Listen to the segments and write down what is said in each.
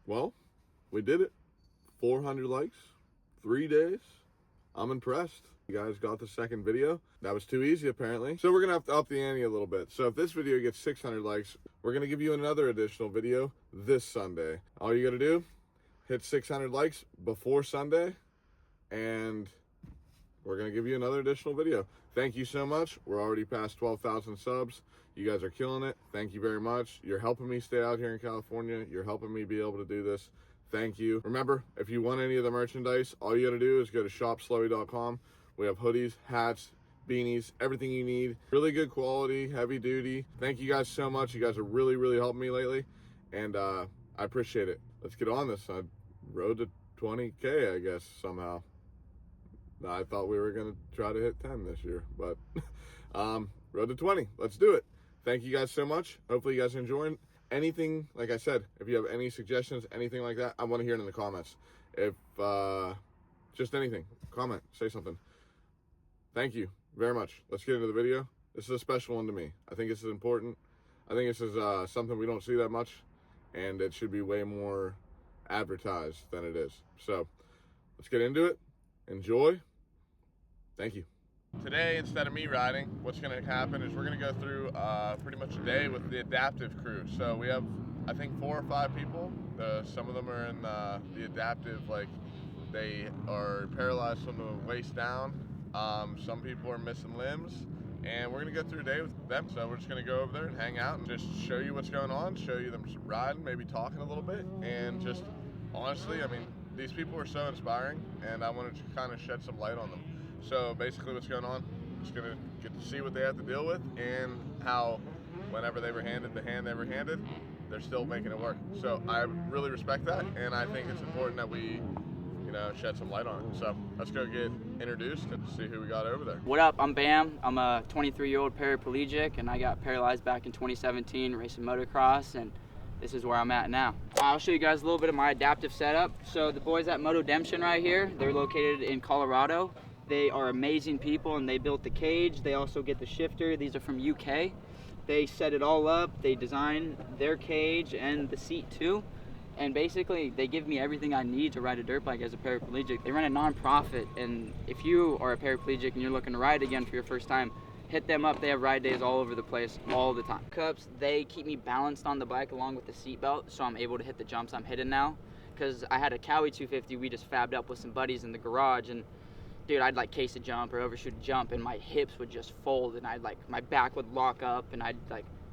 Well, we did it. 400 likes, 3 days. I'm impressed. You guys got the second video. That was too easy, apparently. So we're gonna have to up the ante a little bit. So if this video gets 600 likes, we're gonna give you another additional video this Sunday. All you gotta do, hit 600 likes before Sunday, and we're gonna give you another additional video. Thank you so much. We're already past 12,000 subs. You guys are killing it. Thank you very much. You're helping me stay out here in California. You're helping me be able to do this. Thank you. Remember, if you want any of the merchandise, all you gotta do is go to shopslowy.com. We have hoodies, hats, beanies, everything you need. Really good quality, heavy duty. Thank you guys so much. You guys are really, really helping me lately, and I appreciate it. Let's get on this. I rode to 20K, I guess, somehow. I thought we were gonna try to hit 10 this year, but road to 20. Let's do it. Thank you guys so much. Hopefully you guys are enjoying. Anything, like I said, if you have any suggestions, anything like that, I want to hear it in the comments. If just anything, comment, say something. Thank you very much. Let's get into the video. This is a special one to me. I think this is important. I think this is something we don't see that much, and it should be way more advertised than it is. So let's get into it. Enjoy. Thank you. Today, instead of me riding, what's going to happen is we're going to go through pretty much a day with the adaptive crew. So we have, I think, 4 or 5 people. Some of them are in the adaptive, like they are paralyzed from the waist down. Some people are missing limbs, and we're going to go through a day with them. So we're just going to go over there and hang out and just show you what's going on, show you them riding, maybe talking a little bit, and just honestly, I mean, these people are so inspiring, and I wanted to kind of shed some light on them. So basically what's going on, just gonna get to see what they have to deal with, and how whenever they were handed the hand they were handed, they're still making it work. So I really respect that, and I think it's important that we, shed some light on it. So let's go get introduced and see who we got over there. What up, I'm Bam. I'm a 23-year-old paraplegic, and I got paralyzed back in 2017 racing motocross, and this is where I'm at now. I'll show you guys a little bit of my adaptive setup. So the boys at Motodemption right here, they're located in Colorado. They are amazing people, and they built the cage. They also get the shifter. These are from UK. They set it all up. They design their cage and the seat too. And basically, they give me everything I need to ride a dirt bike as a paraplegic. They run a non-profit, and if you are a paraplegic and you're looking to ride again for your first time, hit them up. They have ride days all over the place all the time. Cups, they keep me balanced on the bike along with the seat belt, so I'm able to hit the jumps I'm hitting now. Because I had a Cowie 250 we just fabbed up with some buddies in the garage, and dude, I'd like case a jump or overshoot a jump, and my hips would just fold, and my back would lock up, and I'd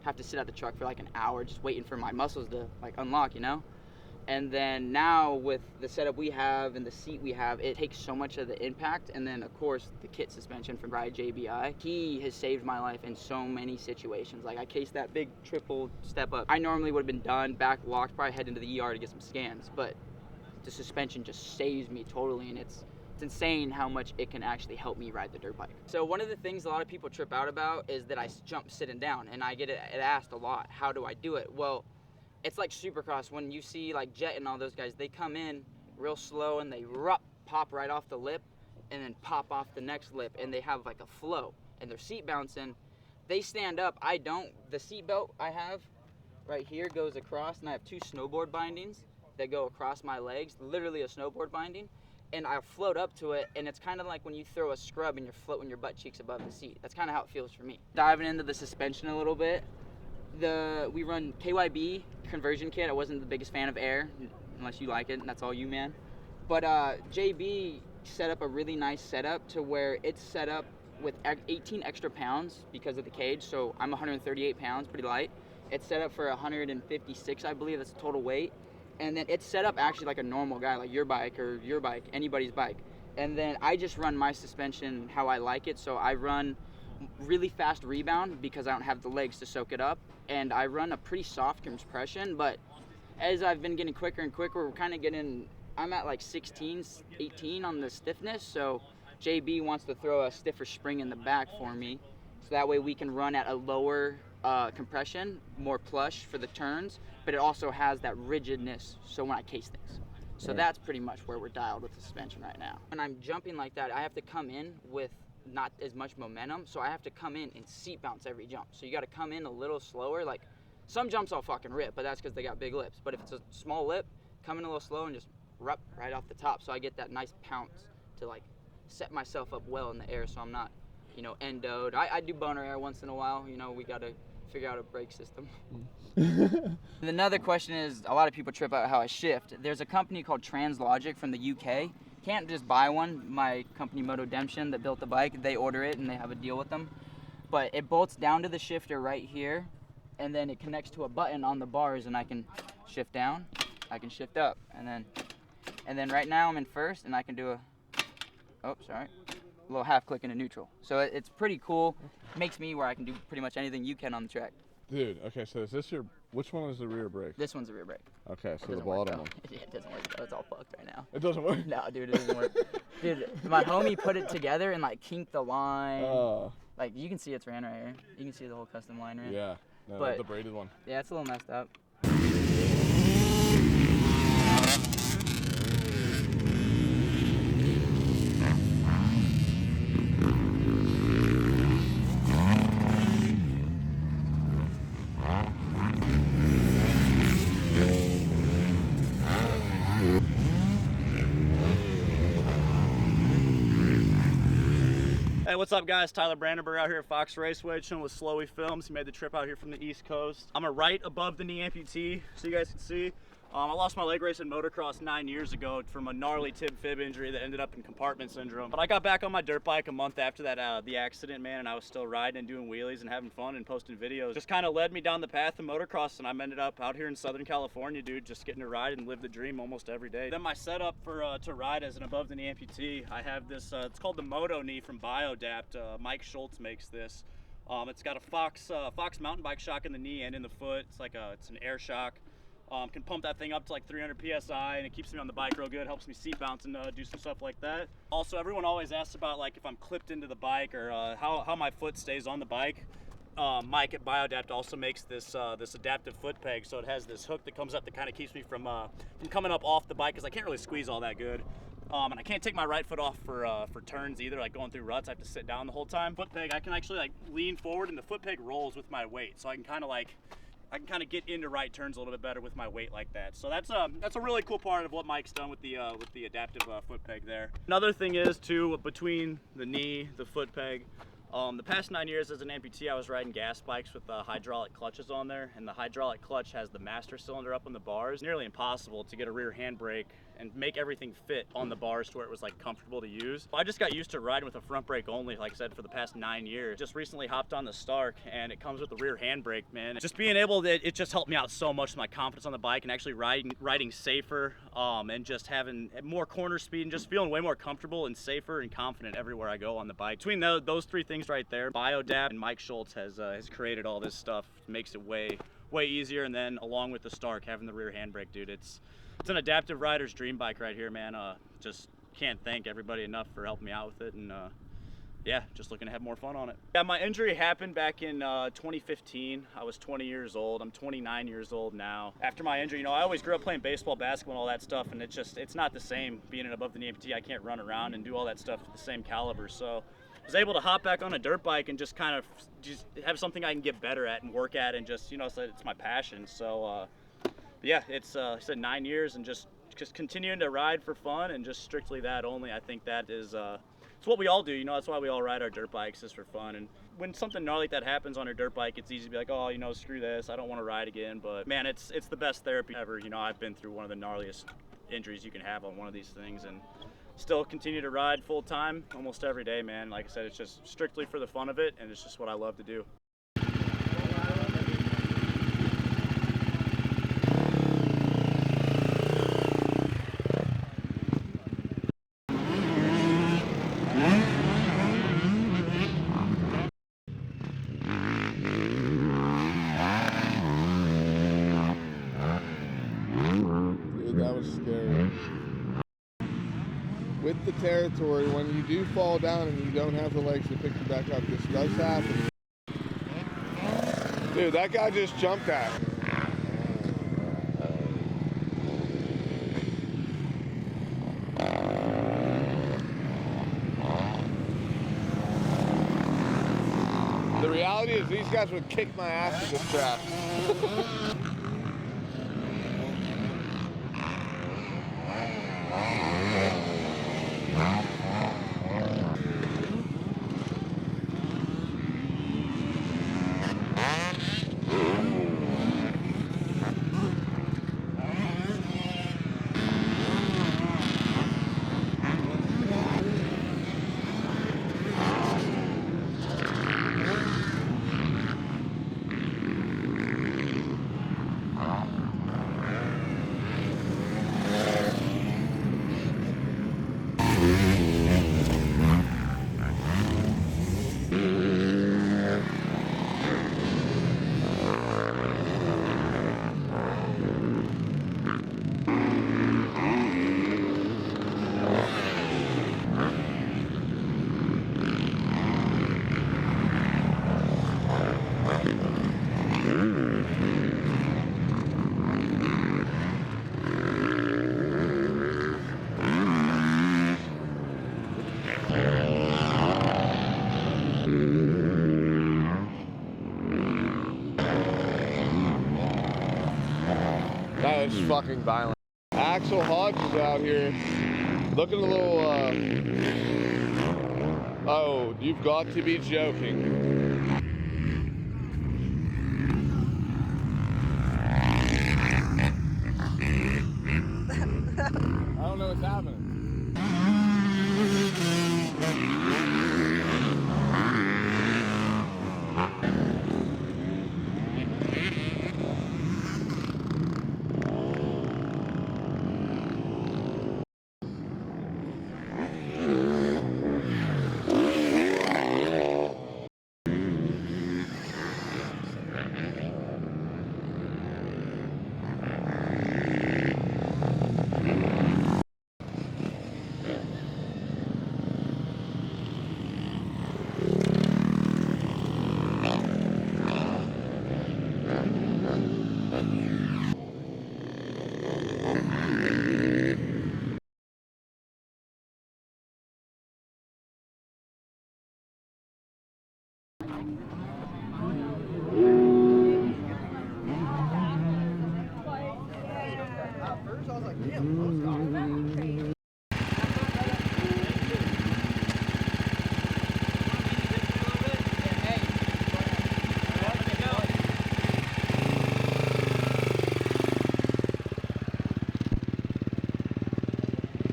have to sit at the truck for like an hour just waiting for my muscles to unlock, And then now with the setup we have and the seat we have, it takes so much of the impact. And then of course the kit suspension from Ride JBI, he has saved my life in so many situations. Like I cased that big triple step up. I normally would have been done, back locked, probably head into the ER to get some scans, but the suspension just saves me totally, and it's insane how much it can actually help me ride the dirt bike. So one of the things a lot of people trip out about is that I jump sitting down, and I get it asked a lot, how do I do it? Well, it's like Supercross. When you see like Jet and all those guys, they come in real slow and they pop right off the lip and then pop off the next lip, and they have like a flow and their seat bouncing. They stand up. I don't. The seat belt I have right here goes across, and I have 2 snowboard bindings that go across my legs, literally a snowboard binding, and I float up to it, and it's kind of like when you throw a scrub and you're floating your butt cheeks above the seat. That's kind of how it feels for me. Diving into the suspension a little bit, we run KYB conversion kit. I wasn't the biggest fan of air, unless you like it, and that's all you, man. But JB set up a really nice setup to where it's set up with 18 extra pounds because of the cage, so I'm 138 pounds, pretty light. It's set up for 156, I believe, that's the total weight. And then it's set up actually like a normal guy, like your bike, anybody's bike. And then I just run my suspension how I like it. So I run really fast rebound because I don't have the legs to soak it up. And I run a pretty soft compression, but as I've been getting quicker and quicker, we're kind of getting, I'm at like 16, 18 on the stiffness. So JB wants to throw a stiffer spring in the back for me. So that way we can run at a lower compression, more plush for the turns, but it also has that rigidness so when I case things. So that's pretty much where we're dialed with the suspension right now. When I'm jumping like that, I have to come in with not as much momentum, so I have to come in and seat bounce every jump. So you got to come in a little slower. Like some jumps I'll fucking rip, but that's because they got big lips. But if it's a small lip, come in a little slow and just right off the top, so I get that nice pounce to like set myself up well in the air, so I'm not, you know, endoed. I do boner air once in a while. You know, we got to figure out a brake system. Another question is, a lot of people trip out how I shift. There's a company called Translogic from the UK. Can't just buy one. My company Motodemption that built the bike, they order it and they have a deal with them. But it bolts down to the shifter right here, and then it connects to a button on the bars, and I can shift down, I can shift up, and then right now I'm in first, and I can do a little half click into neutral. So it's pretty cool. Makes me where I can do pretty much anything you can on the track. Dude, okay, so is this which one is the rear brake? This one's the rear brake. Okay, so the bottom one. Yeah, it doesn't work though. It's all fucked right now. It doesn't work? No, dude, it doesn't work. Dude, my homie put it together and like kinked the line. Oh. Like you can see it's ran right here. You can see the whole custom line ran. Yeah, no, but the braided one. Yeah, it's a little messed up. Hey, what's up guys? Tyler Brandenburg out here at Fox Raceway, chilling with Slowy Films. He made the trip out here from the East Coast. I'm a right above the knee amputee, so you guys can see. I lost my leg race in motocross 9 years ago from a gnarly tib-fib injury that ended up in compartment syndrome. But I got back on my dirt bike a month after that, the accident, man, and I was still riding and doing wheelies and having fun and posting videos. Just kind of led me down the path of motocross, and I ended up out here in Southern California, dude, just getting to ride and live the dream almost every day. Then my setup for to ride as an above-the-knee amputee, I have this, it's called the Moto Knee from Biodapt. Mike Schultz makes this. It's got a Fox mountain bike shock in the knee and in the foot. It's like it's an air shock. Can pump that thing up to like 300 PSI, and it keeps me on the bike real good, helps me seat bounce and do some stuff like that. Also, everyone always asks about like if I'm clipped into the bike or how my foot stays on the bike. Mike at Biodapt also makes this this adaptive foot peg, so it has this hook that comes up that kind of keeps me from coming up off the bike, because I can't really squeeze all that good. And I can't take my right foot off for turns either, like going through ruts. I have to sit down the whole time. Foot peg, I can actually like lean forward, and the foot peg rolls with my weight, so I can kind of get into right turns a little bit better with my weight like that. So that's a really cool part of what Mike's done with the adaptive foot peg there. Another thing is too, between the knee, the foot peg, the past 9 years as an amputee, I was riding gas bikes with hydraulic clutches on there, and the hydraulic clutch has the master cylinder up on the bars. It's nearly impossible to get a rear handbrake and make everything fit on the bars to where it was like comfortable to use. I just got used to riding with a front brake only, like I said, for the past 9 years. Just recently hopped on the Stark, and it comes with the rear handbrake, man. Just being able to, it just helped me out so much with my confidence on the bike and actually riding safer, and just having more corner speed and just feeling way more comfortable and safer and confident everywhere I go on the bike. Between those three things right there, Biodapt and Mike Schultz has created all this stuff. Makes it way easier, and then along with the Stark, having the rear handbrake, dude, it's an adaptive rider's dream bike right here, man. Just can't thank everybody enough for helping me out with it, and yeah, just looking to have more fun on it. Yeah, my injury happened back in 2015. I was 20 years old. I'm 29 years old now. After my injury, you know, I always grew up playing baseball, basketball, and all that stuff, and it's not the same being an above-the-knee amputee. I can't run around and do all that stuff at the same caliber, so I was able to hop back on a dirt bike and just kind of have something I can get better at and work at, and just, you know, so it's my passion. So yeah, it's I said 9 years, and just continuing to ride for fun and just strictly that only. I think that is it's what we all do, you know. That's why we all ride our dirt bikes, just for fun. And when something gnarly like that happens on a dirt bike, it's easy to be like, oh, you know, screw this, I don't want to ride again. But man, it's the best therapy ever. You know, I've been through one of the gnarliest injuries you can have on one of these things, and still continue to ride full time almost every day, man. Like I said, it's just strictly for the fun of it, and it's just what I love to do. That was scary. With the territory, when you do fall down and you don't have the legs to pick you back up, this does happen. Dude, that guy just jumped at me. The reality is these guys would kick my ass in this trap. Yeah, it's fucking violent. Axel Hodge is out here looking a little, oh, you've got to be joking. I don't know what's happening.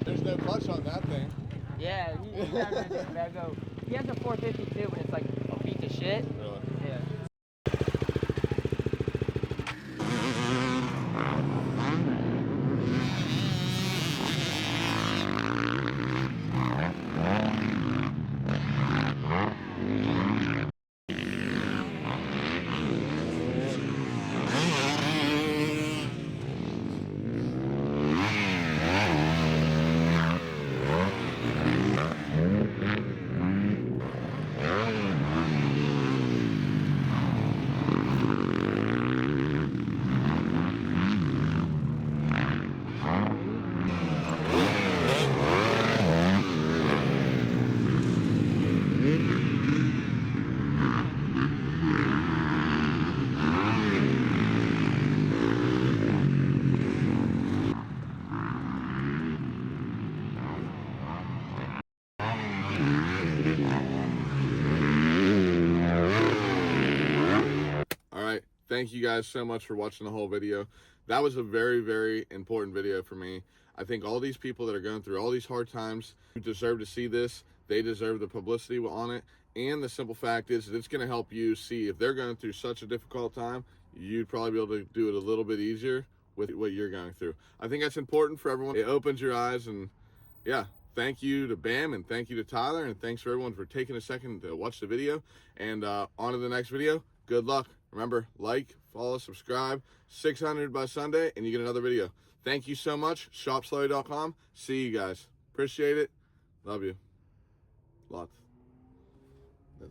There's no clutch on that thing. Yeah, he has a 452, but it's like a piece of shit. Really? Yeah. All right, thank you guys so much for watching the whole video. That was a very, very important video for me. I think all these people that are going through all these hard times deserve to see this. They deserve the publicity on it. And the simple fact is that it's going to help you see if they're going through such a difficult time, you'd probably be able to do it a little bit easier with what you're going through. I think that's important for everyone. It opens your eyes. And yeah, thank you to Bam and thank you to Tyler. And thanks for everyone for taking a second to watch the video. And on to the next video. Good luck. Remember, like, follow, subscribe. 600 by Sunday, and you get another video. Thank you so much. ShopSlowly.com. See you guys. Appreciate it. Love you. Lots.